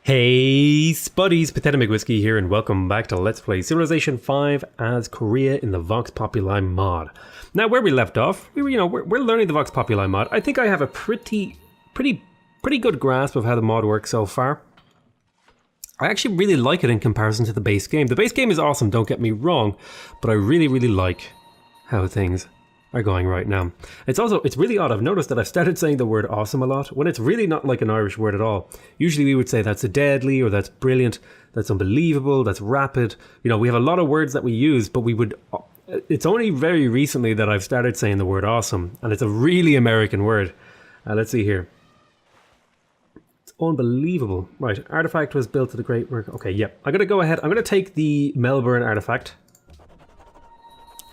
Hey spuddies, PotatoMcWhiskey here, and welcome back to Let's Play Civilization 5 as Korea in the Vox Populi mod. Now, where we left off, we're learning the Vox Populi mod. I think I have a pretty good grasp of how the mod works so far. I actually really like it in comparison to the base game. The base game is awesome, don't get me wrong, but I really like how things are going right now. It's really odd. I've noticed that I've started saying the word awesome a lot when it's really not like an Irish word at all. Usually we would say that's a deadly, or that's brilliant, that's unbelievable, that's rapid. You know, we have a lot of words that we use, but it's only very recently that I've started saying the word awesome, and it's a really American word. Let's see here. It's unbelievable. Right, artifact was built to the great work. Okay, yep. I'm gonna go ahead. I'm gonna take the Melbourne artifact.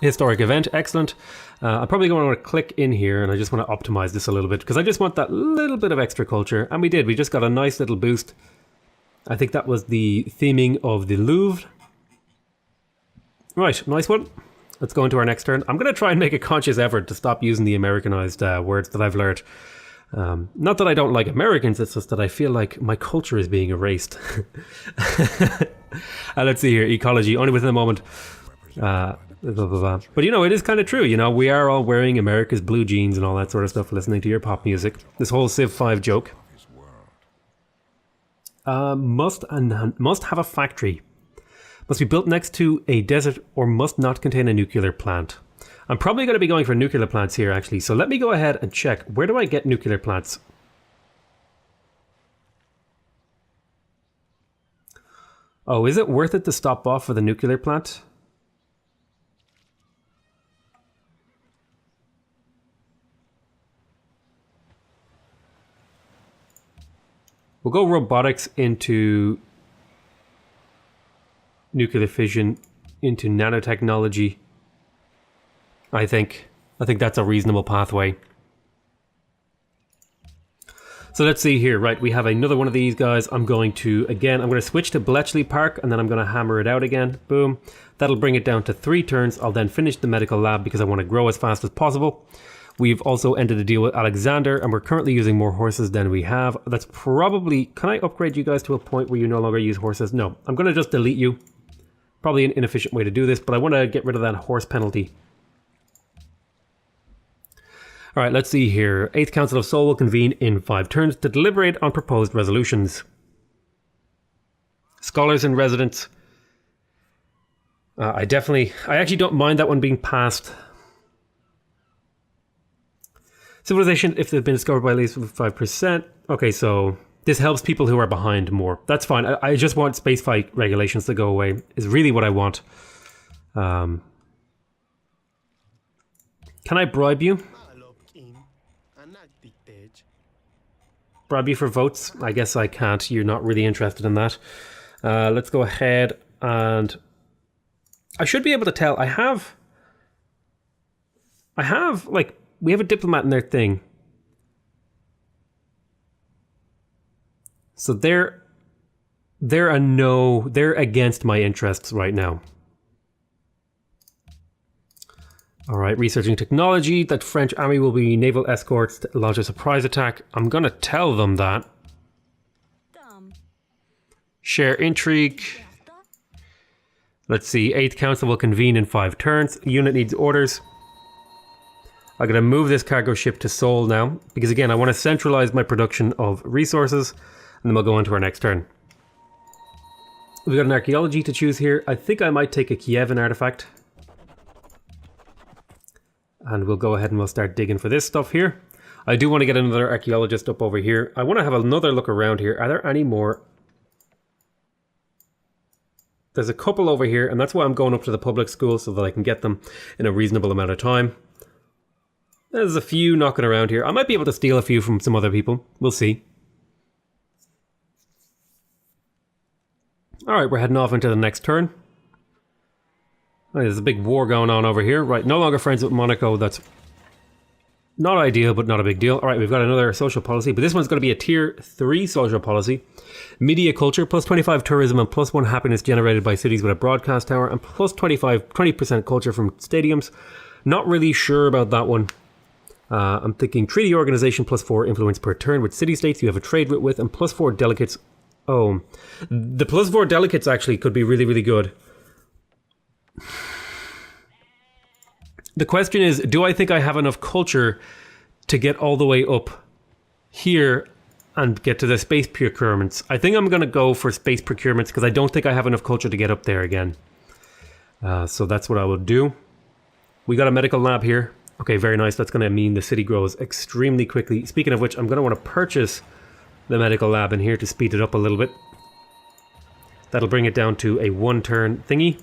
Historic event, excellent. I'm probably going to want to click in here, and I just want to optimize this a little bit because I just want that little bit of extra culture, and we did. We just got a nice little boost. I think that was the theming of the Louvre. Right, nice one. Let's go into our next turn. I'm going to try and make a conscious effort to stop using the Americanized words that I've learned. Not that I don't like Americans, it's just that I feel like my culture is being erased. Let's see here, ecology, only within a moment. Blah, blah, blah. But it is kind of true. We are all wearing America's blue jeans and all that sort of stuff, listening to your pop music. This whole Civ5 joke. Must have a factory. Must be built next to a desert or must not contain a nuclear plant. I'm probably going to be going for nuclear plants here, actually. So let me go ahead and check. Where do I get nuclear plants? Oh, is it worth it to stop off for the nuclear plant? We'll go robotics into nuclear fission, into nanotechnology. I think that's a reasonable pathway. So let's see here, right, we have another one of these guys. I'm going to switch to Bletchley Park, and then I'm going to hammer it out again. Boom. That'll bring it down to 3 turns. I'll then finish the medical lab because I want to grow as fast as possible. We've also ended a deal with Alexander, and we're currently using more horses than we have. That's probably... Can I upgrade you guys to a point where you no longer use horses? No. I'm going to just delete you. Probably an inefficient way to do this, but I want to get rid of that horse penalty. Alright, let's see here. 8th Council of Seoul will convene in 5 turns to deliberate on proposed resolutions. Scholars and residents. I actually don't mind that one being passed. Civilization, if they've been discovered by at least 5%. Okay, so this helps people who are behind more. That's fine. I just want spaceflight regulations to go away, is really what I want. Can I bribe you? Bribe you for votes? I guess I can't. You're not really interested in that. Let's go ahead and... I should be able to tell. I have, like... We have a diplomat in their thing. So they're against my interests right now. Alright, researching technology. That French army will be naval escorts to launch a surprise attack. I'm gonna tell them that. Share intrigue. Let's see, 8th Council will convene in 5 turns. Unit needs orders. I'm going to move this cargo ship to Seoul now, because again, I want to centralize my production of resources, and then we'll go on to our next turn. We've got an archaeology to choose here. I think I might take a Kievan artifact. And we'll go ahead and we'll start digging for this stuff here. I do want to get another archaeologist up over here. I want to have another look around here. Are there any more? There's a couple over here, and that's why I'm going up to the public school, so that I can get them in a reasonable amount of time. There's a few knocking around here. I might be able to steal a few from some other people. We'll see. Alright, we're heading off into the next turn. Oh, there's a big war going on over here. Right, no longer friends with Monaco. That's not ideal, but not a big deal. Alright, we've got another social policy, but this one's going to be a tier 3 social policy. Media culture, plus 25 tourism and plus 1 happiness generated by cities with a broadcast tower, and plus 20% culture from stadiums. Not really sure about that one. I'm thinking treaty organization plus 4 influence per turn with city-states you have a trade with, and plus 4 delegates Oh, the +4 delicates actually could be really, really good. The question is, do I think I have enough culture to get all the way up here and get to the space procurements? I think I'm going to go for space procurements because I don't think I have enough culture to get up there again. So that's what I will do. We got a medical lab here. Okay, very nice. That's going to mean the city grows extremely quickly. Speaking of which, I'm going to want to purchase the medical lab in here to speed it up a little bit. That'll bring it down to a 1-turn thingy.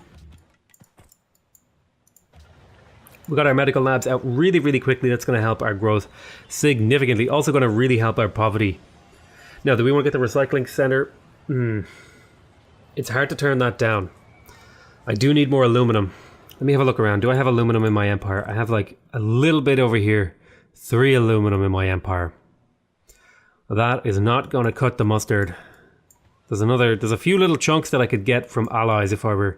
We got our medical labs out really, really quickly. That's going to help our growth significantly. Also going to really help our poverty. Now, do we want to get the recycling center? It's hard to turn that down. I do need more aluminum. Let me have a look around. Do I have aluminum in my empire? I have like a little bit over here. 3 aluminum in my empire. That is not going to cut the mustard. There's a few little chunks that I could get from allies if I were...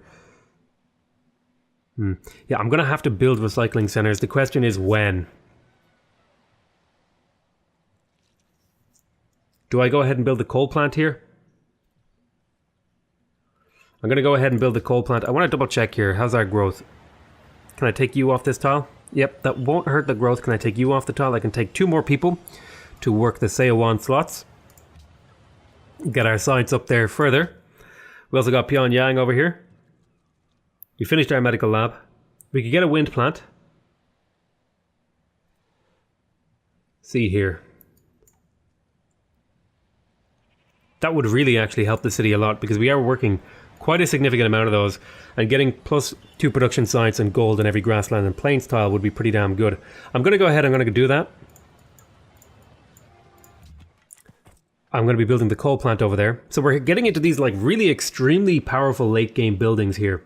Yeah, I'm going to have to build recycling centers. The question is when. Do I go ahead and build the coal plant here? I'm going to go ahead and build the coal plant. I want to double check here. How's our growth? Can I take you off this tile? Yep, that won't hurt the growth. Can I take you off the tile? I can take 2 more people to work the Seowan slots. Get our science up there further. We also got Pyongyang over here. We finished our medical lab. We could get a wind plant. See here. That would really actually help the city a lot because we are working quite a significant amount of those, and getting +2 production science and gold in every grassland and plains tile would be pretty damn good. I'm going to go ahead, I'm going to do that. I'm going to be building the coal plant over there. So we're getting into these like really extremely powerful late game buildings here.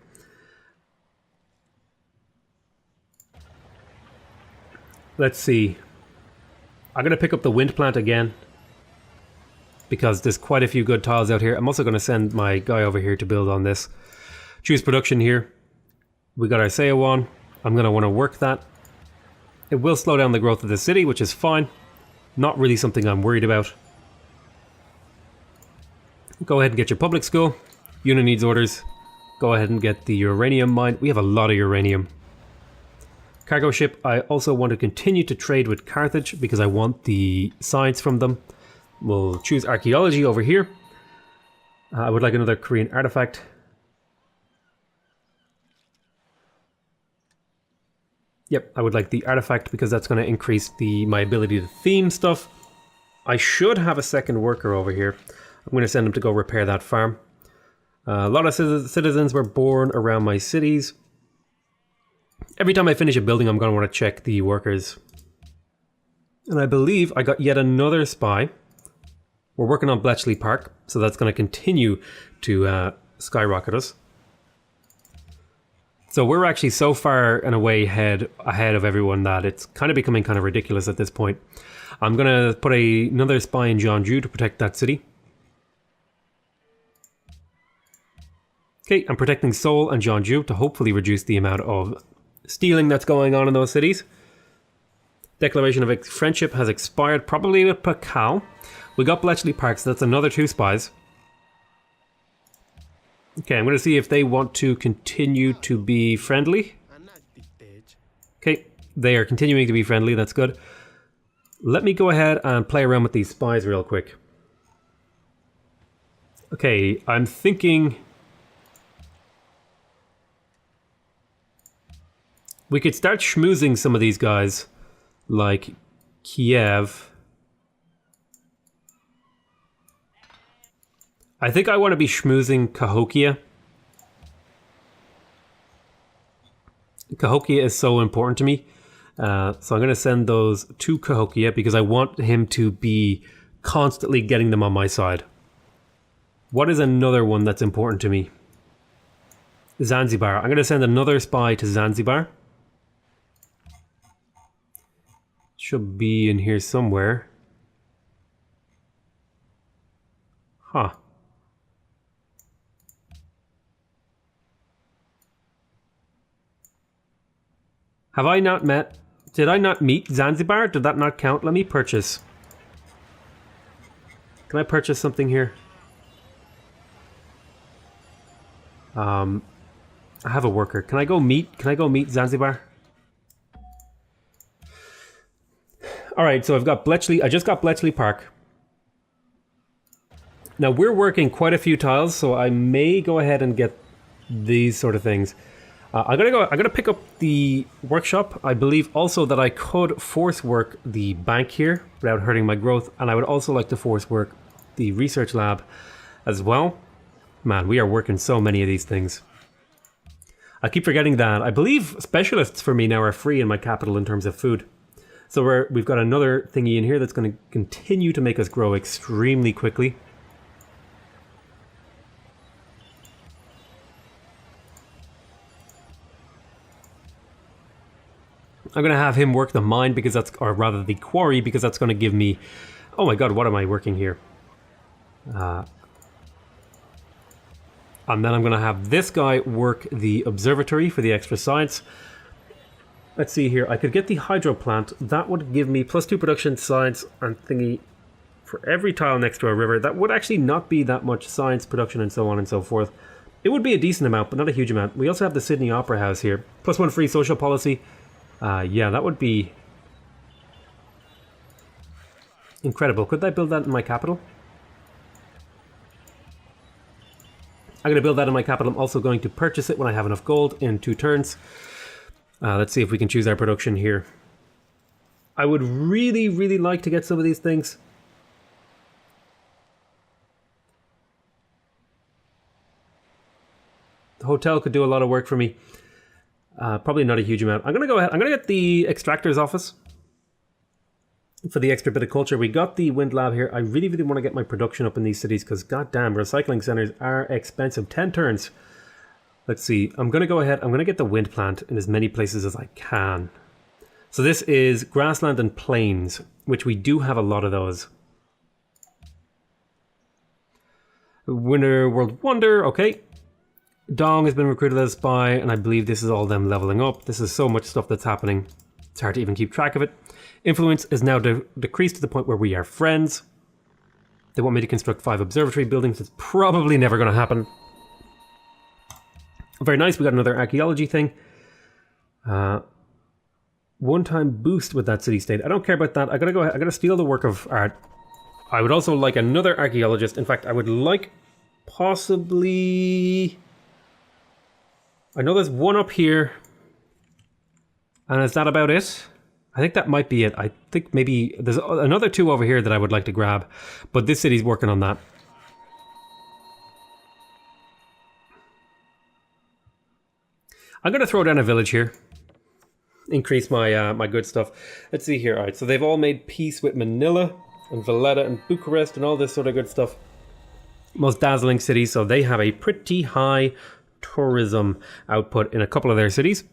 Let's see. I'm going to pick up the wind plant again because there's quite a few good tiles out here. I'm also going to send my guy over here to build on this. Choose production here. We got our Seowan. I'm going to want to work that. It will slow down the growth of the city, which is fine. Not really something I'm worried about. Go ahead and get your public school. Unit needs orders. Go ahead and get the uranium mine. We have a lot of uranium. Cargo ship. I also want to continue to trade with Carthage because I want the science from them. We'll choose archaeology over here. I would like another Korean artifact. Yep, I would like the artifact because that's going to increase my ability to theme stuff. I should have a second worker over here. I'm going to send him to go repair that farm. A lot of citizens were born around my cities. Every time I finish a building, I'm going to want to check the workers. And I believe I got yet another spy. We're working on Bletchley Park, so that's going to continue to skyrocket us. So we're actually so far and away ahead of everyone that it's kind of becoming kind of ridiculous at this point. I'm going to put another spy in Jeonju to protect that city. Okay, I'm protecting Seoul and Jeonju to hopefully reduce the amount of stealing that's going on in those cities. Declaration of friendship has expired, probably with Pakao. We got Bletchley Park, so that's another 2 spies. Okay, I'm going to see if they want to continue to be friendly. Okay, they are continuing to be friendly, that's good. Let me go ahead and play around with these spies real quick. Okay, I'm thinking... we could start schmoozing some of these guys, like Kiev. I think I want to be schmoozing Cahokia. Cahokia is so important to me. So I'm going to send those to Cahokia because I want him to be constantly getting them on my side. What is another one that's important to me? Zanzibar. I'm going to send another spy to Zanzibar. Should be in here somewhere. Huh. Have I not met... did I not meet Zanzibar? Did that not count? Let me purchase. Can I purchase something here? I have a worker. Can I go meet? Can I go meet Zanzibar? All right, so I've got Bletchley. I just got Bletchley Park. Now we're working quite a few tiles, so I may go ahead and get these sort of things. I'm gonna pick up the workshop. I believe also that I could force work the bank here without hurting my growth, and I would also like to force work the research lab as well. Man, we are working so many of these things. I keep forgetting that. I believe specialists for me now are free in my capital in terms of food. So we've got another thingy in here that's going to continue to make us grow extremely quickly. I'm going to have him work the mine because that's, or rather the quarry, because that's going to give me... Oh my god, what am I working here? And then I'm going to have this guy work the observatory for the extra science. Let's see here. I could get the hydro plant. That would give me +2 production science and thingy for every tile next to a river. That would actually not be that much science production and so on and so forth. It would be a decent amount, but not a huge amount. We also have the Sydney Opera House here. +1 free social policy. Yeah, that would be incredible. Could I build that in my capital? I'm going to build that in my capital. I'm also going to purchase it when I have enough gold in 2 turns. Let's see if we can choose our production here. I would really, really like to get some of these things. The hotel could do a lot of work for me. Probably not a huge amount. I'm going to go ahead. I'm going to get the extractor's office for the extra bit of culture. We got the wind lab here. I really, really want to get my production up in these cities because goddamn, recycling centers are expensive. 10 turns. Let's see. I'm going to go ahead. I'm going to get the wind plant in as many places as I can. So this is grassland and plains, which we do have a lot of those. Winter World Wonder. Okay. Dong has been recruited as a spy, and I believe this is all them leveling up. This is so much stuff that's happening. It's hard to even keep track of it. Influence is now decreased to the point where we are friends. They want me to construct 5 observatory buildings. It's probably never going to happen. Very nice. We got another archaeology thing. One-time boost with that city-state. I don't care about that. I gotta go ahead. I gotta steal the work of art. I would also like another archaeologist. In fact, I would like possibly... I know there's one up here. And is that about it? I think that might be it. I think maybe there's another 2 over here that I would like to grab. But this city's working on that. I'm going to throw down a village here. Increase my my good stuff. Let's see here. All right, so they've all made peace with Manila and Valletta and Bucharest and all this sort of good stuff. Most dazzling cities, so they have a pretty high tourism output in a couple of their cities.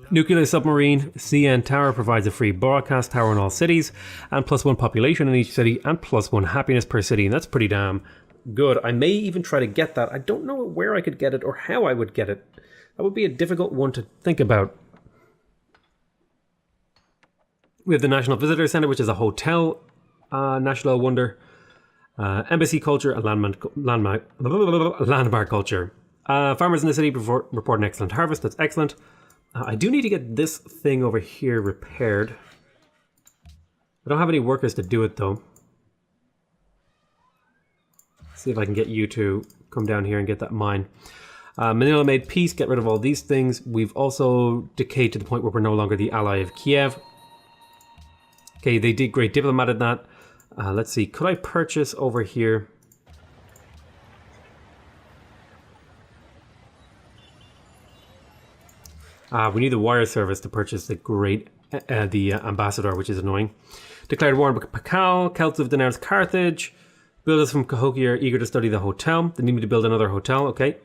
Nuclear submarine, CN Tower provides a free broadcast tower in all cities, and +1 population in each city, and +1 happiness per city, and that's pretty damn good. I may even try to get that. I don't know where I could get it or how I would get it. That would be a difficult one to think about. We have the National Visitor Center, which is a hotel, national wonder, embassy culture, and landmark culture. Farmers in the city report an excellent harvest. That's excellent. I do need to get this thing over here repaired. I don't have any workers to do it though. See if I can get you to come down here and get that mine. Manila made peace, get rid of all these things. We've also decayed to the point where we're no longer the ally of Kiev. Okay, they did great diplomat at that. Let's see, could I purchase over here? We need the wire service to purchase the great, the ambassador, which is annoying. Declared war on Pakal, Celts have denounced Carthage. Builders from Cahokia are eager to study the hotel. They need me to build another hotel, okay.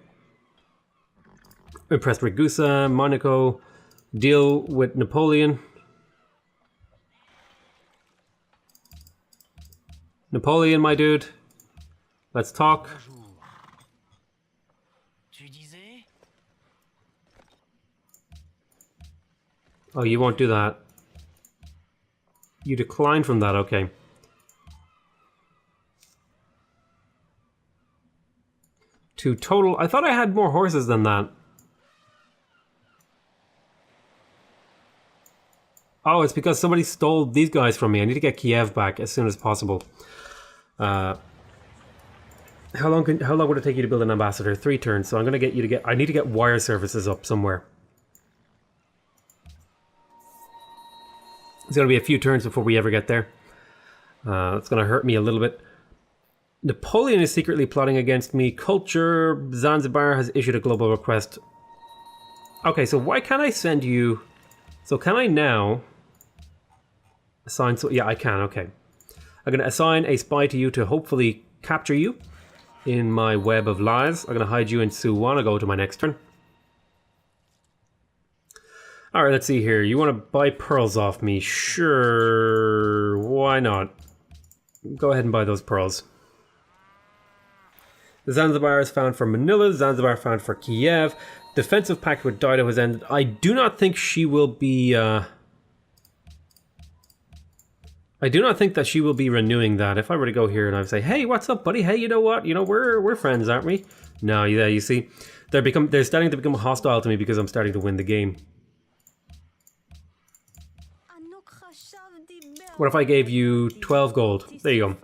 Impressed Ragusa, Monaco, deal with Napoleon. Napoleon, my dude. Let's talk. Oh, you won't do that. You decline from that, okay. to total. I thought I had more horses than that. Oh, it's because somebody stole these guys from me. I need to get Kiev back as soon as possible. How long would it take you to build an ambassador? 3 turns. So I'm going to get you to get... I need to get wire services up somewhere. It's going to be a few turns before we ever get there. It's going to hurt me a little bit. Napoleon is secretly plotting against me. Culture. Zanzibar has issued a global request. Okay, so why can't I send you... So can I now... assign... So yeah, I can. Okay. I'm going to assign a spy to you to hopefully capture you in my web of lies. I'm going to hide you in Suwon. I'll go to my next turn. Alright, let's see here. You want to buy pearls off me? Sure. Why not? Go ahead and buy those pearls. The Zanzibar is found for Manila. Zanzibar found for Kiev. Defensive pact with Dido has ended. I do not think she will be... I do not think that she will be renewing that. If I were to go here and I would say, "Hey, what's up, buddy? Hey, you know what? You know, we're friends, aren't we?" No, yeah, you see, they're starting to become hostile to me because I'm starting to win the game. What if I gave you 12 gold? There you go.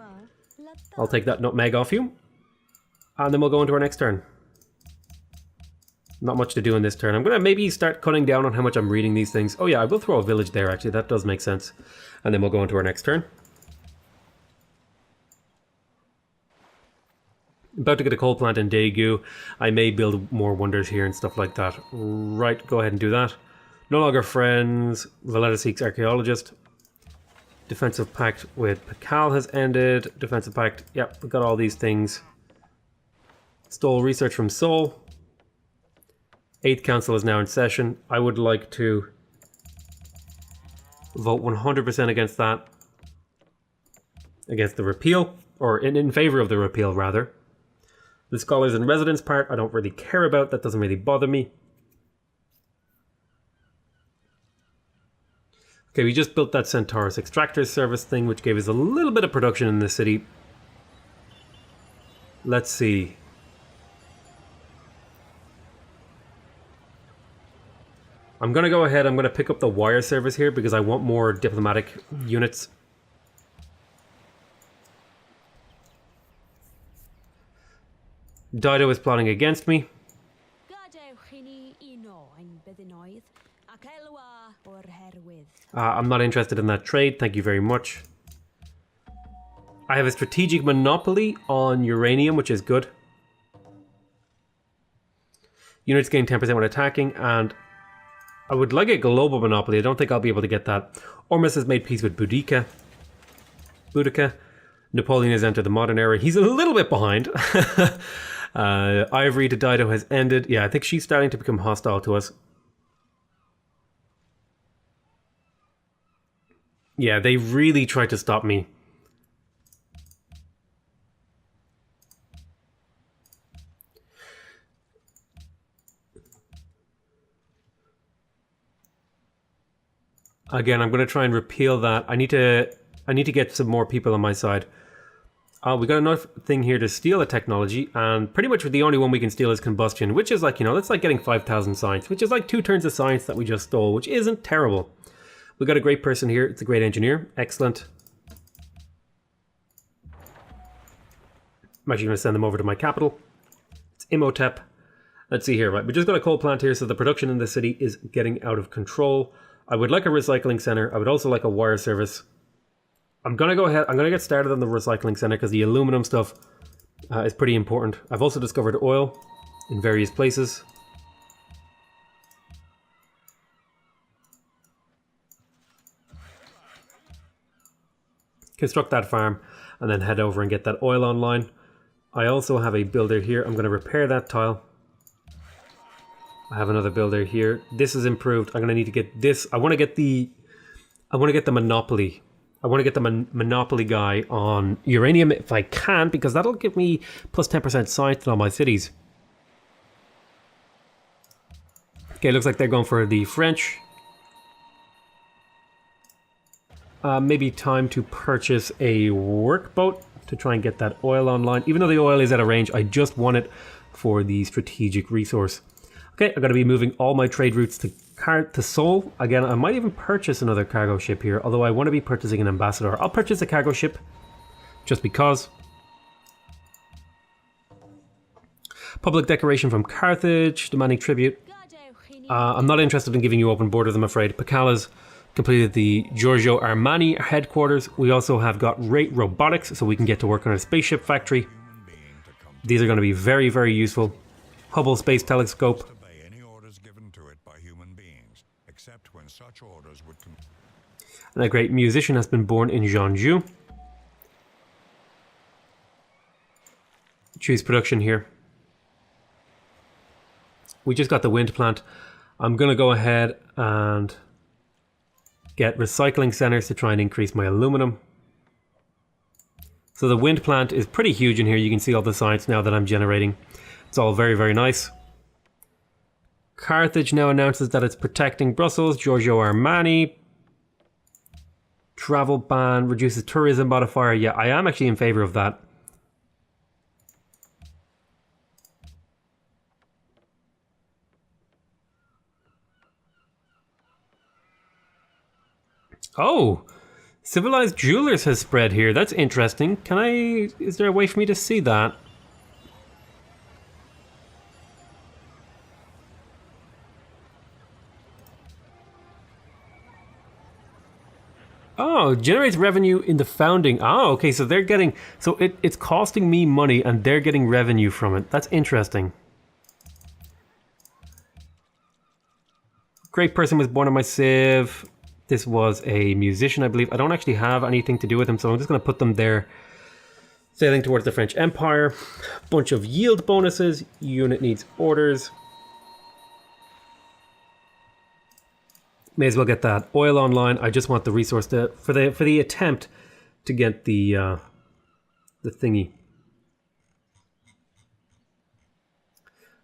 I'll take that nutmeg off you. And then we'll go into our next turn. Not much to do in this turn. I'm going to maybe start cutting down on how much I'm reading these things. Oh yeah, I will throw a village there actually. That does make sense. And then we'll go into our next turn. About to get a coal plant in Daegu. I may build more wonders here and stuff like that. Right, go ahead and do that. No longer friends. Valletta seeks archaeologist. Defensive pact with Pakal has ended. Defensive pact, yep, we've got all these things. Stole research from Seoul. 8th Council is now in session. I would like to vote 100% against that. Against the repeal, or in favor of the repeal, rather. The Scholars in Residence part, I don't really care about. That doesn't really bother me. Okay, we just built that Centaurus Extractor Service thing, which gave us a little bit of production in the city. Let's see. I'm going to go ahead, I'm going to pick up the wire service here because I want more diplomatic units. Dido is plotting against me. I'm not interested in that trade, thank you very much. I have a strategic monopoly on uranium, which is good. Units gain 10% when attacking, and I would like a global monopoly. I don't think I'll be able to get that. Ormus has made peace with Boudica. Napoleon has entered the modern era. He's a little bit behind. Ivory to Dido has ended. Yeah, I think she's starting to become hostile to us. Yeah, they really tried to stop me. Again, I'm going to try and repeal that. I need to get some more people on my side. We got another thing here to steal a technology, and pretty much the only one we can steal is combustion, which is like, you know, that's like getting 5,000 science, which is like 2 turns of science that we just stole, which isn't terrible. We got a great person here. It's a great engineer. Excellent. I'm actually going to send them over to my capital. It's Imhotep. Let's see here. Right, we just got a coal plant here, so the production in the city is getting out of control. I would like a recycling center. I would also like a wire service. I'm going to go ahead. I'm going to get started on the recycling center because the aluminum stuff is pretty important. I've also discovered oil in various places. Construct that farm and then head over and get that oil online. I also have a builder here. I'm going to repair that tile. I have another builder here. This is improved. I'm going to need to get this. I want to get the monopoly. I want to get the monopoly guy on uranium if I can, because that'll give me plus 10% science in all my cities. Okay, looks like they're going for the French. Maybe time to purchase a workboat to try and get that oil online. Even though the oil is out of range, I just want it for the strategic resource. Okay, I'm going to be moving all my trade routes to Seoul. Again, I might even purchase another cargo ship here, although I want to be purchasing an ambassador. I'll purchase a cargo ship, just because. Public decoration from Carthage, demanding tribute. I'm not interested in giving you open borders, I'm afraid. Pacala's completed the Giorgio Armani headquarters. We also have got great robotics, so we can get to work on a spaceship factory. These are going to be very, very useful. Hubble Space Telescope. And a great musician has been born in Jeonju. Choose production here. We just got the wind plant. I'm going to go ahead and get recycling centers to try and increase my aluminum. So the wind plant is pretty huge in here. You can see all the science now that I'm generating. It's all very, very nice. Carthage now announces that it's protecting Brussels. Giorgio Armani. Travel ban reduces tourism modifier. Yeah, I am actually in favor of that. Oh, Civilized Jewelers has spread here. That's interesting. Is there a way for me to see that? Oh, generates revenue in the founding. Oh, okay, so they're getting, so it's costing me money and they're getting revenue from it. That's interesting. Great person was born on my Civ. This was a musician, I believe. I don't actually have anything to do with him, so I'm just going to put them there. Sailing towards the French Empire. Bunch of yield bonuses. Unit needs orders. May as well get that oil online. I just want the resource for the attempt to get the thingy.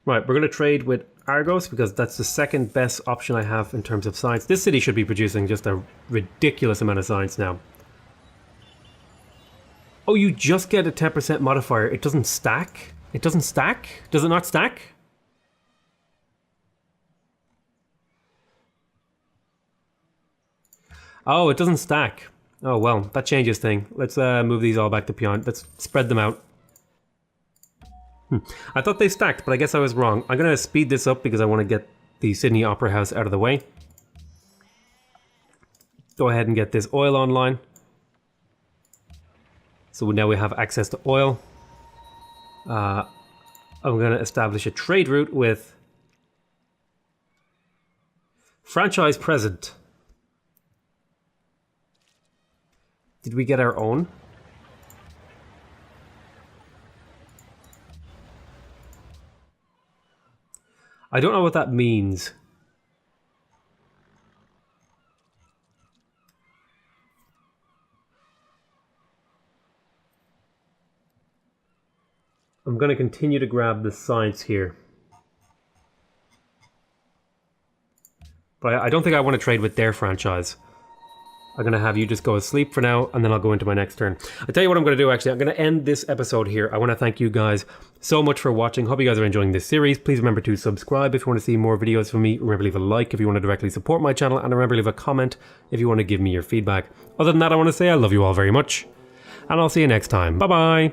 Right, we're going to trade with Argos because that's the second best option I have in terms of science. This city should be producing just a ridiculous amount of science now. Oh, you just get a 10% modifier. It doesn't stack? It doesn't stack? Does it not stack? Oh, it doesn't stack. Oh, well, that changes things. Let's move these all back to Pyongyang. Let's spread them out. I thought they stacked, but I guess I was wrong. I'm going to speed this up because I want to get the Sydney Opera House out of the way. Go ahead and get this oil online. So now we have access to oil. I'm going to establish a trade route with franchise present. Did we get our own? I don't know what that means. I'm going to continue to grab the science here. But I don't think I want to trade with their franchise. I'm going to have you just go asleep for now, and then I'll go into my next turn. I'll tell you what I'm going to do, actually. I'm going to end this episode here. I want to thank you guys so much for watching. Hope you guys are enjoying this series. Please remember to subscribe if you want to see more videos from me. Remember to leave a like if you want to directly support my channel, and remember to leave a comment if you want to give me your feedback. Other than that, I want to say I love you all very much, and I'll see you next time. Bye-bye!